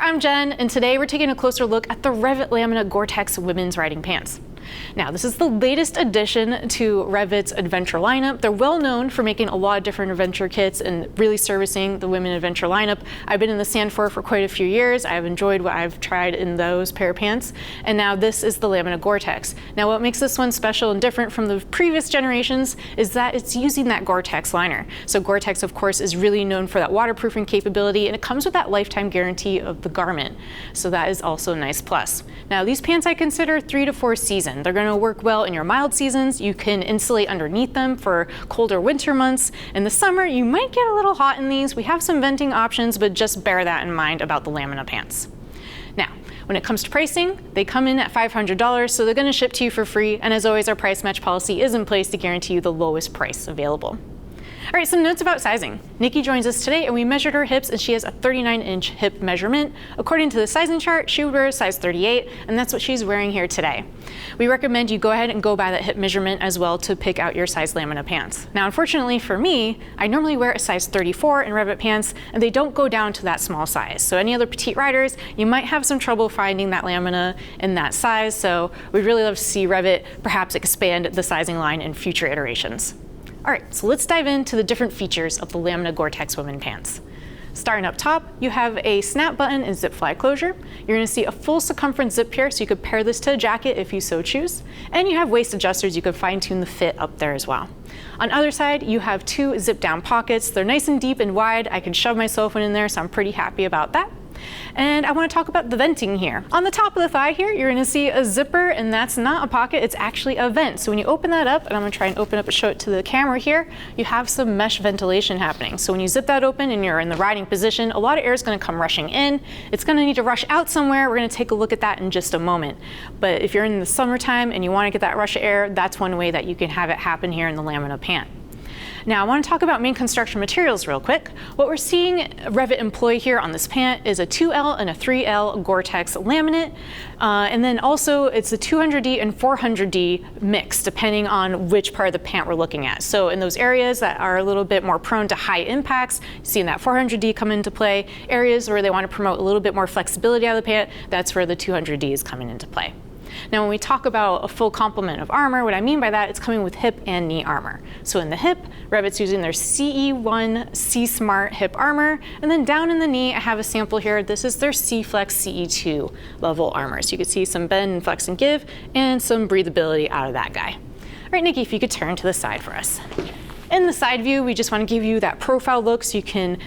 I'm Jen, and today we're taking a closer look at the REV'IT Lamina GORE-TEX women's riding pants. Now, this is the latest addition to REV'IT's adventure lineup. They're well known for making a lot of different adventure kits and really servicing the women adventure lineup. I've been in the stand for quite a few years. I've enjoyed what I've tried in those pair of pants, and now this is the Lamina GORE-TEX. Now, what makes this one special and different from the previous generations is that it's using that GORE-TEX liner. So GORE-TEX, of course, is really known for that waterproofing capability, and it comes with that lifetime guarantee of the garment. So that is also a nice plus. Now, these pants I consider 3 to 4 season. They're going to work well in your mild seasons. You can insulate underneath them for colder winter months. In the summer, you might get a little hot in these. We have some venting options, but just bear that in mind about the Lamina pants. Now, when it comes to pricing, they come in at $500, so they're going to ship to you for free. And as always, our price match policy is in place to guarantee you the lowest price available. All right, some notes about sizing. Nikki joins us today and we measured her hips and she has a 39-inch hip measurement. According to the sizing chart, she would wear a size 38, and that's what she's wearing here today. We recommend you go ahead and go by that hip measurement as well to pick out your size Lamina pants. Now, unfortunately for me, I normally wear a size 34 in REV'IT pants, and they don't go down to that small size. So any other petite riders, you might have some trouble finding that Lamina in that size. So we'd really love to see REV'IT perhaps expand the sizing line in future iterations. All right, so let's dive into the different features of the Lamina GORE-TEX women pants. Starting up top, you have a snap button and zip fly closure. You're gonna see a full circumference zip here, so you could pair this to a jacket if you so choose. And you have waist adjusters, you can fine tune the fit up there as well. On the other side, you have 2 zip down pockets. They're nice and deep and wide. I can shove my cell phone in there, so I'm pretty happy about that. And I want to talk about the venting here. On the top of the thigh here, you're going to see a zipper, and that's not a pocket, it's actually a vent. So when you open that up, and I'm going to try and open up and show it to the camera here, you have some mesh ventilation happening. So when you zip that open and you're in the riding position, a lot of air is going to come rushing in. It's going to need to rush out somewhere. We're going to take a look at that in just a moment. But if you're in the summertime and you want to get that rush of air, that's one way that you can have it happen here in the Lamina pant. Now, I want to talk about main construction materials real quick. What we're seeing REV'IT employ here on this pant is a 2L and a 3L GORE-TEX laminate. And then also it's a 200D and 400D mix, depending on which part of the pant we're looking at. So in those areas that are a little bit more prone to high impacts, seeing that 400D come into play. Areas where they want to promote a little bit more flexibility out of the pant, that's where the 200D is coming into play. Now, when we talk about a full complement of armor, what I mean by that, it's coming with hip and knee armor. So in the hip, REV'IT's using their CE1 SEESMART hip armor, and then down in the knee, I have a sample here. This is their SEEFLEX CE2 level armor. So you can see some bend and flex and give, and some breathability out of that guy. All right, Nikki, if you could turn to the side for us. In the side view, we just want to give you that profile look so you can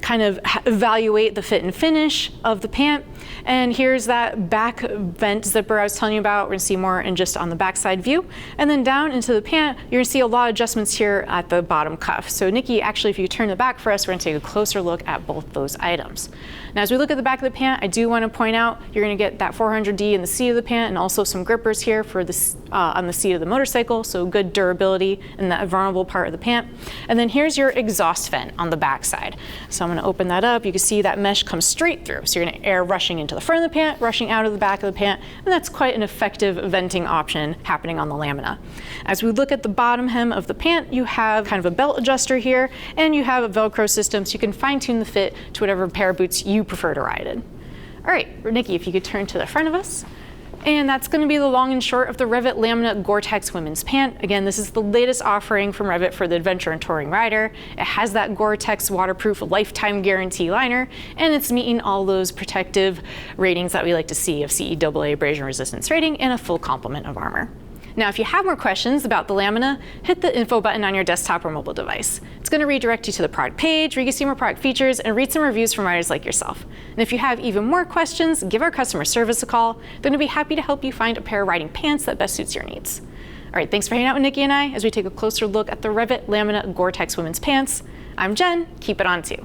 kind of evaluate the fit and finish of the pant. And here's that back vent zipper I was telling you about. We're gonna see more in just on the backside view. And then down into the pant, you're gonna see a lot of adjustments here at the bottom cuff. So Nikki, actually, if you turn the back for us, we're gonna take a closer look at both those items. Now, as we look at the back of the pant, I do wanna point out, you're gonna get that 400D in the seat of the pant and also some grippers here for the, on the seat of the motorcycle, so good durability in that vulnerable part of the pant. And then here's your exhaust vent on the back side. So I'm gonna open that up. You can see that mesh comes straight through. So you're gonna air rushing into the front of the pant, rushing out of the back of the pant, and that's quite an effective venting option happening on the Lamina. As we look at the bottom hem of the pant, you have kind of a belt adjuster here, and you have a Velcro system, so you can fine tune the fit to whatever pair of boots you prefer to ride in. All right, Nikki, if you could turn to the front of us. And that's going to be the long and short of the REV'IT Lamina GORE-TEX women's pant. Again, this is the latest offering from REV'IT for the adventure and touring rider. It has that GORE-TEX waterproof lifetime guarantee liner, and it's meeting all those protective ratings that we like to see of CE-AA abrasion resistance rating and a full complement of armor. Now, if you have more questions about the Lamina, hit the info button on your desktop or mobile device. It's going to redirect you to the product page where you can see more product features and read some reviews from riders like yourself. And if you have even more questions, give our customer service a call. They're going to be happy to help you find a pair of riding pants that best suits your needs. All right, thanks for hanging out with Nikki and I as we take a closer look at the REV'IT Lamina GORE-TEX women's pants. I'm Jen, keep it on too.